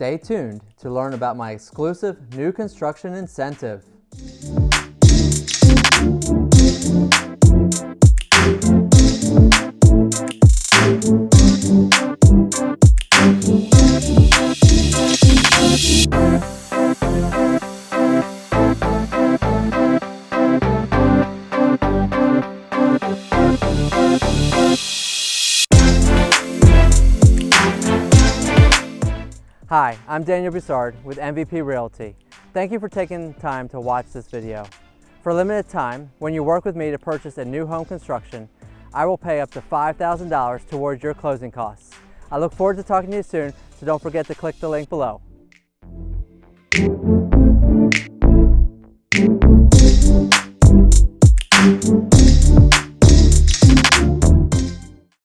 Stay tuned to learn about my exclusive new construction incentive. Hi, I'm Bussard with MVP Realty. Thank you for taking time to watch this video. For a limited time, when you work with me to purchase a new home construction, I will pay up to $5,000 towards your closing costs. I look forward to talking to you soon, so don't forget to click the link below.